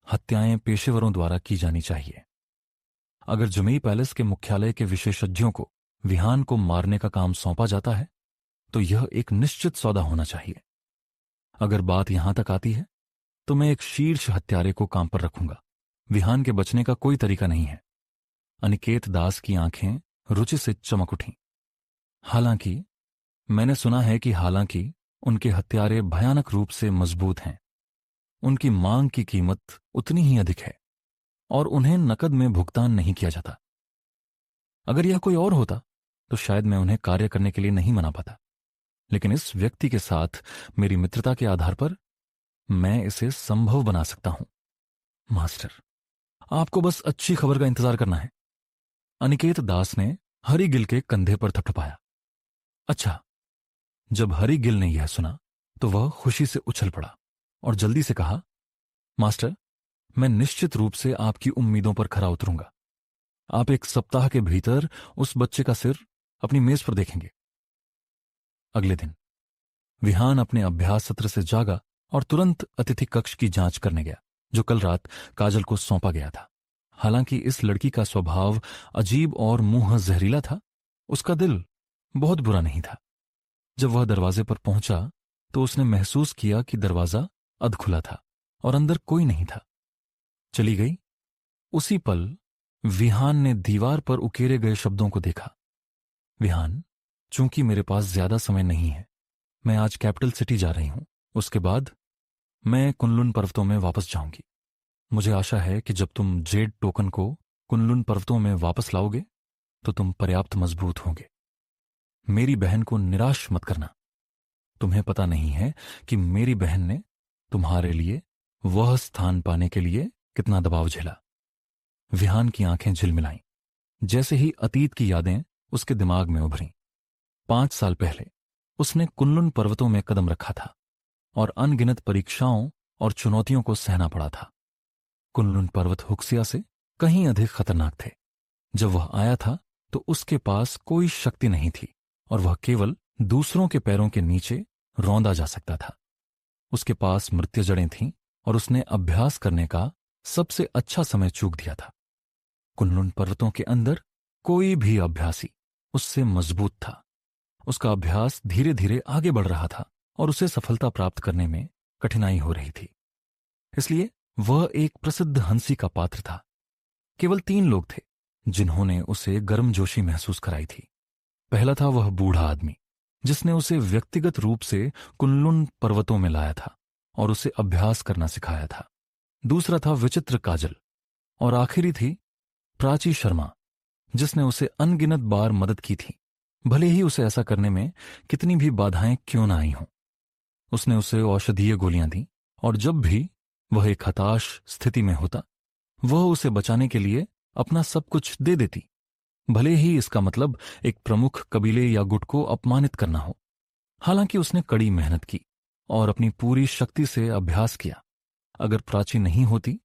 हत्याएं पेशेवरों द्वारा की जानी चाहिए। अगर जुमेई पैलेस के मुख्यालय के विशेषज्ञों को विहान को मारने का काम सौंपा जाता है तो यह एक निश्चित सौदा होना चाहिए। अगर बात यहां तक आती है तो मैं एक शीर्ष हत्यारे को काम पर रखूंगा। विहान के बचने का कोई तरीका नहीं है। अनिकेत दास की आंखें रुचि से चमक उठीं। हालांकि मैंने सुना है कि उनके हत्यारे भयानक रूप से मजबूत हैं। उनकी मांग की कीमत उतनी ही अधिक है और उन्हें नकद में भुगतान नहीं किया जाता। अगर यह कोई और होता तो शायद मैं उन्हें कार्य करने के लिए नहीं मना पाता, लेकिन इस व्यक्ति के साथ मेरी मित्रता के आधार पर मैं इसे संभव बना सकता हूं। मास्टर, आपको बस अच्छी खबर का इंतजार करना है। अनिकेत दास ने हरिगिल के कंधे पर थपथपाया। अच्छा। जब हरिगिल ने यह सुना तो वह खुशी से उछल पड़ा और जल्दी से कहा, मास्टर, मैं निश्चित रूप से आपकी उम्मीदों पर खरा उतरूंगा। आप 1 सप्ताह के भीतर उस बच्चे का सिर अपनी मेज पर देखेंगे। अगले दिन विहान अपने अभ्यास सत्र से जागा और तुरंत अतिथि कक्ष की जांच करने गया, जो कल रात काजल को सौंपा गया था। हालांकि इस लड़की का स्वभाव अजीब और मुंह जहरीला था, उसका दिल बहुत बुरा नहीं था। जब वह दरवाजे पर पहुंचा तो उसने महसूस किया कि दरवाजा अधखुला था और अंदर कोई नहीं था। चली गई। उसी पल विहान ने दीवार पर उकेरे गए शब्दों को देखा। विहान, चूंकि मेरे पास ज्यादा समय नहीं है, मैं आज कैपिटल सिटी जा रही हूं। उसके बाद मैं कुनलुन पर्वतों में वापस जाऊंगी। मुझे आशा है कि जब तुम जेड टोकन को कुनलुन पर्वतों में वापस लाओगे तो तुम पर्याप्त मजबूत होंगे। मेरी बहन को निराश मत करना। तुम्हें पता नहीं है कि मेरी बहन ने तुम्हारे लिए वह स्थान पाने के लिए कितना दबाव झेला। विहान की आंखें झिलमिलाईं। जैसे ही अतीत की यादें उसके दिमाग में उभरीं। 5 साल पहले उसने कुनलुन पर्वतों में कदम रखा था और अनगिनत परीक्षाओं और चुनौतियों को सहना पड़ा था। कुनलुन पर्वत हुक्सिया से कहीं अधिक खतरनाक थे। जब वह आया था तो उसके पास कोई शक्ति नहीं थी और वह केवल दूसरों के पैरों के नीचे रौंदा जा सकता था। उसके पास मृत्यु जड़ें थीं और उसने अभ्यास करने का सबसे अच्छा समय चूक दिया था। कुनलुन पर्वतों के अंदर कोई भी अभ्यासी उससे मजबूत था। उसका अभ्यास धीरे धीरे आगे बढ़ रहा था और उसे सफलता प्राप्त करने में कठिनाई हो रही थी। इसलिए वह एक प्रसिद्ध हंसी का पात्र था। केवल 3 लोग थे जिन्होंने उसे गर्मजोशी महसूस कराई थी। पहला था वह बूढ़ा आदमी जिसने उसे व्यक्तिगत रूप से कुनलुन पर्वतों में लाया था और उसे अभ्यास करना सिखाया था। दूसरा था विचित्र काजल और आखिरी थी प्राची शर्मा जिसने उसे अनगिनत बार मदद की थी, भले ही उसे ऐसा करने में कितनी भी बाधाएं क्यों ना आई हों। उसने उसे औषधीय गोलियां दी और जब भी वह एक हताश स्थिति में होता वह उसे बचाने के लिए अपना सब कुछ दे देती, भले ही इसका मतलब एक प्रमुख कबीले या गुट को अपमानित करना हो। हालांकि उसने कड़ी मेहनत की और अपनी पूरी शक्ति से अभ्यास किया। अगर प्राची नहीं होती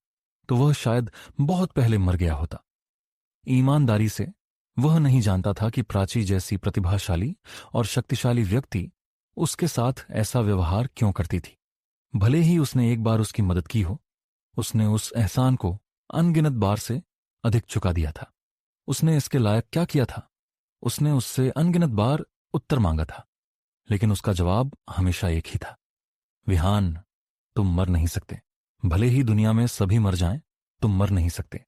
तो वह शायद बहुत पहले मर गया होता। ईमानदारी से वह नहीं जानता था कि प्राची जैसी प्रतिभाशाली और शक्तिशाली व्यक्ति उसके साथ ऐसा व्यवहार क्यों करती थी। भले ही उसने एक बार उसकी मदद की हो, उसने उस एहसान को अनगिनत बार से अधिक चुका दिया था। उसने इसके लायक क्या किया था? उसने उससे अनगिनत बार उत्तर मांगा था, लेकिन उसका जवाब हमेशा एक ही था, विहान, तुम मर नहीं सकते। भले ही दुनिया में सभी मर जाएं, तुम मर नहीं सकते।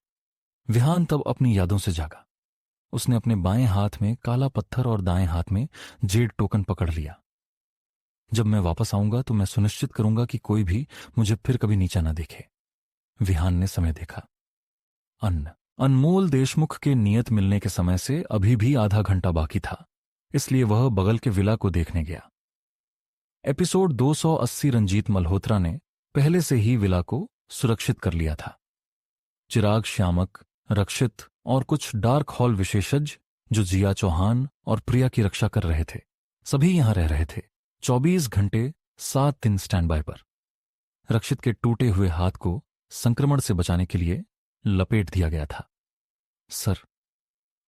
विहान तब अपनी यादों से जागा। उसने अपने बाएं हाथ में काला पत्थर और दाएं हाथ में जेड टोकन पकड़ लिया। जब मैं वापस आऊंगा तो मैं सुनिश्चित करूंगा कि कोई भी मुझे फिर कभी नीचा ना देखे। विहान ने समय देखा। अनमोल देशमुख के नियत मिलने के समय से अभी भी आधा घंटा बाकी था, इसलिए वह बगल के विला को देखने गया। एपिसोड 280 रंजीत मल्होत्रा ने पहले से ही विला को सुरक्षित कर लिया था। चिराग श्यामक, रक्षित और कुछ डार्क हॉल विशेषज्ञ जो जिया चौहान और प्रिया की रक्षा कर रहे थे, सभी यहां रह रहे थे, 24 घंटे 7 दिन स्टैंड बाय पर। रक्षित के टूटे हुए हाथ को संक्रमण से बचाने के लिए लपेट दिया गया था। सर,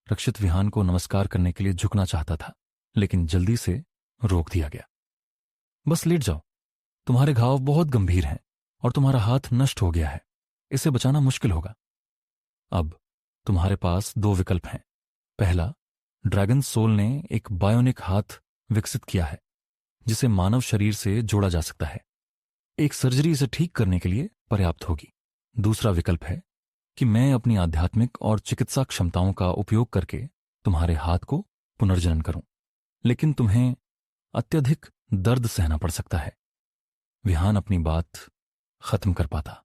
रक्षित विहान को नमस्कार करने के लिए झुकना चाहता था, लेकिन जल्दी से रोक दिया गया। बस लेट जाओ, तुम्हारे घाव बहुत गंभीर हैं और तुम्हारा हाथ नष्ट हो गया है, इसे बचाना मुश्किल होगा। अब तुम्हारे पास 2 विकल्प हैं। पहला, ड्रैगन सोल ने एक बायोनिक हाथ विकसित किया है जिसे मानव शरीर से जोड़ा जा सकता है। एक सर्जरी इसे ठीक करने के लिए पर्याप्त होगी। दूसरा विकल्प है कि मैं अपनी आध्यात्मिक और चिकित्सा क्षमताओं का उपयोग करके तुम्हारे हाथ को पुनर्जनन करूं, लेकिन तुम्हें अत्यधिक दर्द सहना पड़ सकता है। विहान अपनी बात खत्म कर पाता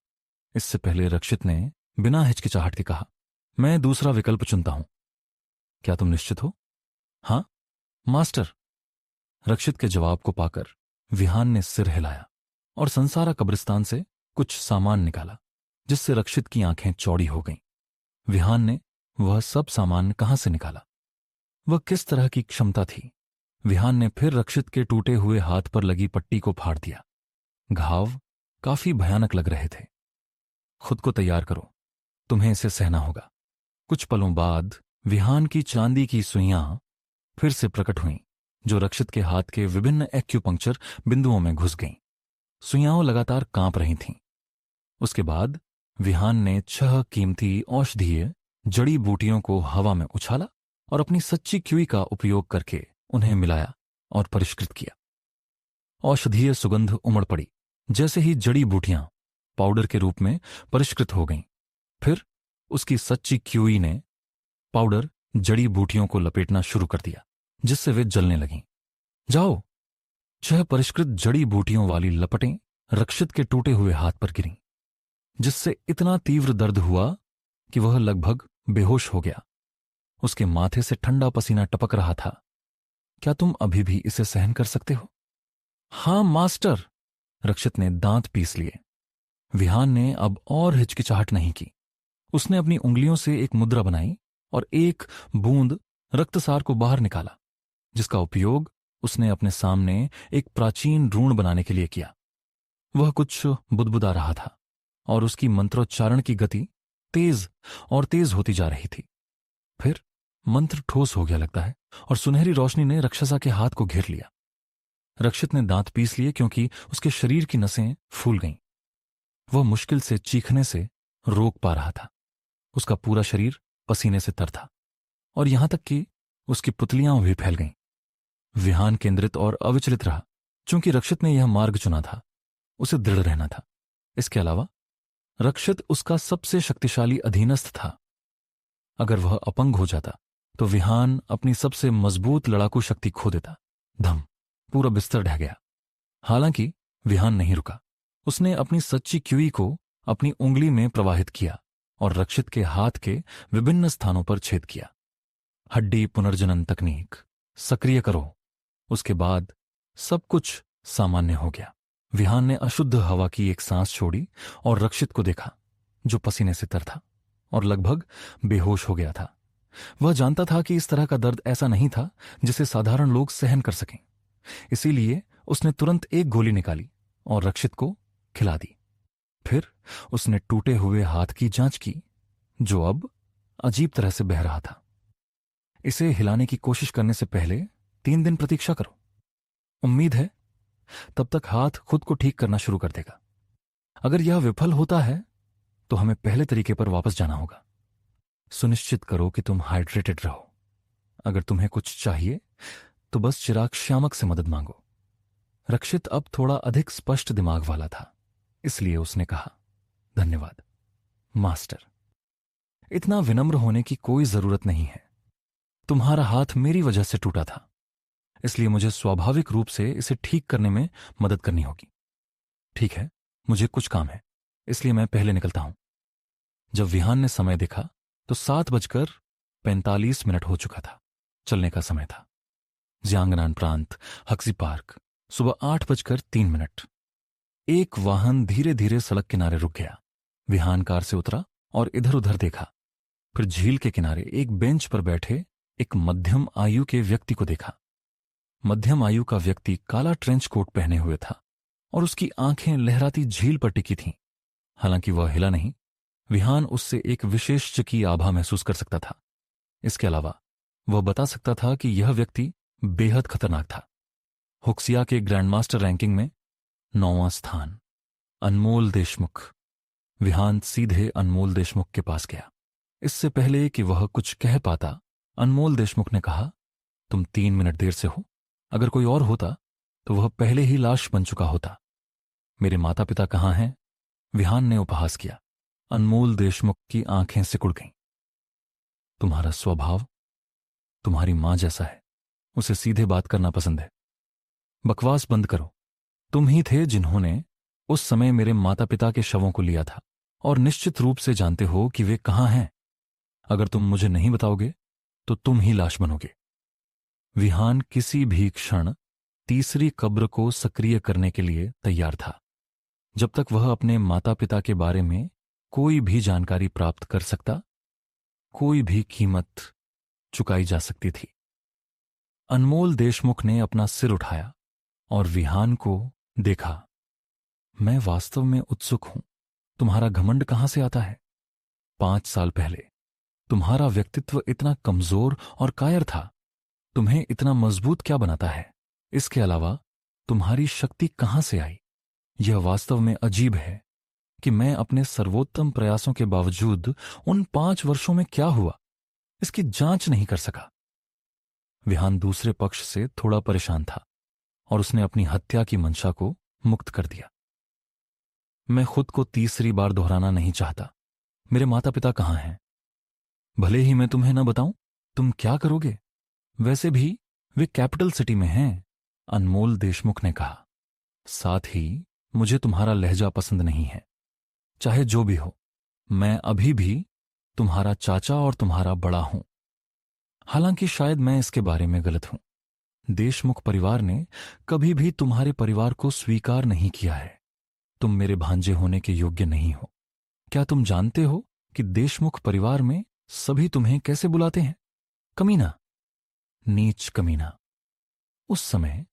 इससे पहले रक्षित ने बिना हिचकिचाहट के कहा, मैं दूसरा विकल्प चुनता हूं। क्या तुम निश्चित हो? हां मास्टर। रक्षित के जवाब को पाकर विहान ने सिर हिलाया और संसारा कब्रिस्तान से कुछ सामान निकाला, जिससे रक्षित की आंखें चौड़ी हो गईं। विहान ने वह सब सामान कहां से निकाला? वह किस तरह की क्षमता थी? विहान ने फिर रक्षित के टूटे हुए हाथ पर लगी पट्टी को फाड़ दिया। घाव काफी भयानक लग रहे थे। खुद को तैयार करो, तुम्हें इसे सहना होगा। कुछ पलों बाद विहान की चांदी की सुइयां फिर से प्रकट हुईं, जो रक्षित के हाथ के विभिन्न एक्यूपंक्चर बिंदुओं में घुस गईं। सुइयां लगातार कांप रही थीं। उसके बाद विहान ने 6 कीमती औषधीय जड़ी बूटियों को हवा में उछाला और अपनी सच्ची क्यूई का उपयोग करके उन्हें मिलाया और परिष्कृत किया। औषधीय सुगंध उमड़ पड़ी। जैसे ही जड़ी बूटियां पाउडर के रूप में परिष्कृत हो गईं, फिर उसकी सच्ची क्यूई ने पाउडर जड़ी बूटियों को लपेटना शुरू कर दिया, जिससे वे जलने लगीं। जाओ! 6 परिष्कृत जड़ी बूटियों वाली लपटें रक्षित के टूटे हुए हाथ पर गिरीं, जिससे इतना तीव्र दर्द हुआ कि वह लगभग बेहोश हो गया। उसके माथे से ठंडा पसीना टपक रहा था। क्या तुम अभी भी इसे सहन कर सकते हो? हां मास्टर, रक्षित ने दांत पीस लिए। विहान ने अब और हिचकिचाहट नहीं की। उसने अपनी उंगलियों से एक मुद्रा बनाई और एक बूंद रक्तसार को बाहर निकाला, जिसका उपयोग उसने अपने सामने एक प्राचीन रून बनाने के लिए किया। वह कुछ बुदबुदा रहा था और उसकी मंत्रोच्चारण की गति तेज और तेज होती जा रही थी। फिर मंत्र ठोस हो गया लगता है और सुनहरी रोशनी ने रक्षसा के हाथ को घेर लिया। रक्षित ने दांत पीस लिए क्योंकि उसके शरीर की नसें फूल गईं। वह मुश्किल से चीखने से रोक पा रहा था। उसका पूरा शरीर पसीने से तर था और यहां तक कि उसकी पुतलियां भी फैल गईं। विहान केंद्रित और अविचलित रहा, चूंकि रक्षित ने यह मार्ग चुना था। उसे दृढ़ रहना था। इसके अलावा रक्षित उसका सबसे शक्तिशाली अधीनस्थ था। अगर वह अपंग हो जाता तो विहान अपनी सबसे मजबूत लड़ाकू शक्ति खो देता। धम! पूरा बिस्तर ढह गया। हालांकि विहान नहीं रुका। उसने अपनी सच्ची क्यूई को अपनी उंगली में प्रवाहित किया और रक्षित के हाथ के विभिन्न स्थानों पर छेद किया। हड्डी पुनर्जनन तकनीक सक्रिय करो। उसके बाद सब कुछ सामान्य हो गया। विहान ने अशुद्ध हवा की एक सांस छोड़ी और रक्षित को देखा, जो पसीने से तर था और लगभग बेहोश हो गया था। वह जानता था कि इस तरह का दर्द ऐसा नहीं था जिसे साधारण लोग सहन कर सकें। इसीलिए उसने तुरंत एक गोली निकाली और रक्षित को खिला दी। फिर उसने टूटे हुए हाथ की जांच की, जो अब अजीब तरह से बह रहा था। इसे हिलाने की कोशिश करने से पहले 3 दिन प्रतीक्षा करो। उम्मीद है तब तक हाथ खुद को ठीक करना शुरू कर देगा। अगर यह विफल होता है तो हमें पहले तरीके पर वापस जाना होगा। सुनिश्चित करो कि तुम हाइड्रेटेड रहो। अगर तुम्हें कुछ चाहिए तो बस चिराग श्यामक से मदद मांगो। रक्षित अब थोड़ा अधिक स्पष्ट दिमाग वाला था, इसलिए उसने कहा, धन्यवाद मास्टर। इतना विनम्र होने की कोई जरूरत नहीं है। तुम्हारा हाथ मेरी वजह से टूटा था, इसलिए मुझे स्वाभाविक रूप से इसे ठीक करने में मदद करनी होगी। ठीक है, मुझे कुछ काम है, इसलिए मैं पहले निकलता हूं। जब विहान ने समय देखा तो 7:45 हो चुका था। चलने का समय था। जियांगनान प्रांत, हक्सी पार्क, सुबह 8:03। एक वाहन धीरे धीरे सड़क किनारे रुक गया। विहान कार से उतरा और इधर उधर देखा। फिर झील के किनारे एक बेंच पर बैठे एक मध्यम आयु के व्यक्ति को देखा। मध्यम आयु का व्यक्ति काला ट्रेंच कोट पहने हुए था और उसकी आंखें लहराती झील पर टिकी थीं। हालांकि वह हिला नहीं। विहान उससे एक विशेष की आभा महसूस कर सकता था। इसके अलावा वह बता सकता था कि यह व्यक्ति बेहद खतरनाक था। हुक्सिया के ग्रैंडमास्टर रैंकिंग में 9वां स्थान। अनमोल देशमुख। विहान सीधे अनमोल देशमुख के पास गया। इससे पहले कि वह कुछ कह पाता, अनमोल देशमुख ने कहा, तुम 3 मिनट देर से हो। अगर कोई और होता तो वह पहले ही लाश बन चुका होता। मेरे माता पिता कहाँ हैं? विहान ने उपहास किया। अनमोल देशमुख की आंखें सिकुड़ गईं। तुम्हारा स्वभाव तुम्हारी मां जैसा है। उसे सीधे बात करना पसंद है। बकवास बंद करो। तुम ही थे जिन्होंने उस समय मेरे माता पिता के शवों को लिया था और निश्चित रूप से जानते हो कि वे कहाँ हैं। अगर तुम मुझे नहीं बताओगे तो तुम ही लाश बनोगे। विहान किसी भी क्षण तीसरी कब्र को सक्रिय करने के लिए तैयार था, जब तक वह अपने माता पिता के बारे में कोई भी जानकारी प्राप्त कर सकता। कोई भी कीमत चुकाई जा सकती थी। अनमोल देशमुख ने अपना सिर उठाया और विहान को देखा। मैं वास्तव में उत्सुक हूं। तुम्हारा घमंड कहां से आता है? 5 साल पहले तुम्हारा व्यक्तित्व इतना कमजोर और कायर था। तुम्हें इतना मजबूत क्या बनाता है? इसके अलावा तुम्हारी शक्ति कहां से आई? यह वास्तव में अजीब है कि मैं अपने सर्वोत्तम प्रयासों के बावजूद उन 5 वर्षों में क्या हुआ इसकी जांच नहीं कर सका। विहान दूसरे पक्ष से थोड़ा परेशान था और उसने अपनी हत्या की मंशा को मुक्त कर दिया। मैं खुद को तीसरी बार दोहराना नहीं चाहता। मेरे माता पिता कहाँ हैं? भले ही मैं तुम्हें न बताऊं, तुम क्या करोगे? वैसे भी वे कैपिटल सिटी में हैं, अनमोल देशमुख ने कहा। साथ ही मुझे तुम्हारा लहजा पसंद नहीं है। चाहे जो भी हो, मैं अभी भी तुम्हारा चाचा और तुम्हारा बड़ा हूं। हालांकि शायद मैं इसके बारे में गलत हूं। देशमुख परिवार ने कभी भी तुम्हारे परिवार को स्वीकार नहीं किया है। तुम मेरे भांजे होने के योग्य नहीं हो। क्या तुम जानते हो कि देशमुख परिवार में सभी तुम्हें कैसे बुलाते हैं? कमीना, नीच कमीना। उस समय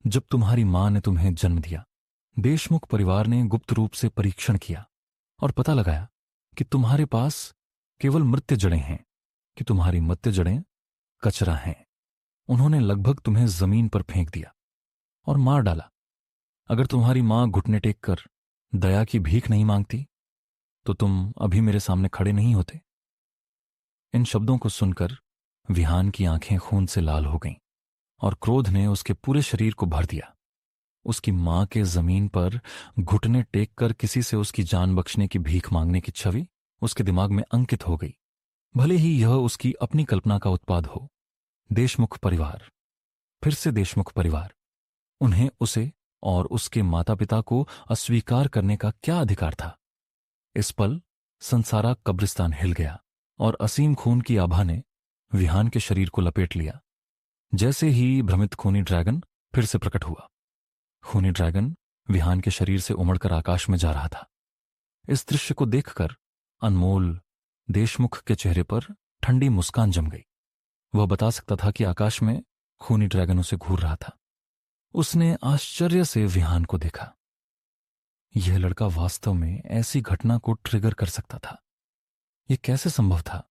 जब तुम्हारी मां ने तुम्हें जन्म दिया, देशमुख परिवार ने गुप्त रूप से परीक्षण किया और पता लगाया कि तुम्हारे पास केवल मृत्य जड़ें हैं, कि तुम्हारी मृत्य जड़ें कचरा हैं। उन्होंने लगभग तुम्हें जमीन पर फेंक दिया और मार डाला। अगर तुम्हारी मां घुटने टेक कर दया की भीख नहीं मांगती तो तुम अभी मेरे सामने खड़े नहीं होते। इन शब्दों को सुनकर विहान की आंखें खून से लाल हो गईं और क्रोध ने उसके पूरे शरीर को भर दिया। उसकी मां के जमीन पर घुटने टेक कर किसी से उसकी जान बख्शने की भीख मांगने की छवि उसके दिमाग में अंकित हो गई, भले ही यह उसकी अपनी कल्पना का उत्पाद हो। देशमुख परिवार, फिर से देशमुख परिवार। उन्हें उसे और उसके माता पिता को अस्वीकार करने का क्या अधिकार था? इस पल संसारा कब्रिस्तान हिल गया और असीम खून की आभा ने विहान के शरीर को लपेट लिया। जैसे ही भ्रमित खूनी ड्रैगन फिर से प्रकट हुआ। खूनी ड्रैगन विहान के शरीर से उमड़कर आकाश में जा रहा था। इस दृश्य को देखकर अनमोल देशमुख के चेहरे पर ठंडी मुस्कान जम गई। वह बता सकता था कि आकाश में खूनी ड्रैगन उसे घूर रहा था। उसने आश्चर्य से विहान को देखा। यह लड़का वास्तव में ऐसी घटना को ट्रिगर कर सकता था। यह कैसे संभव था?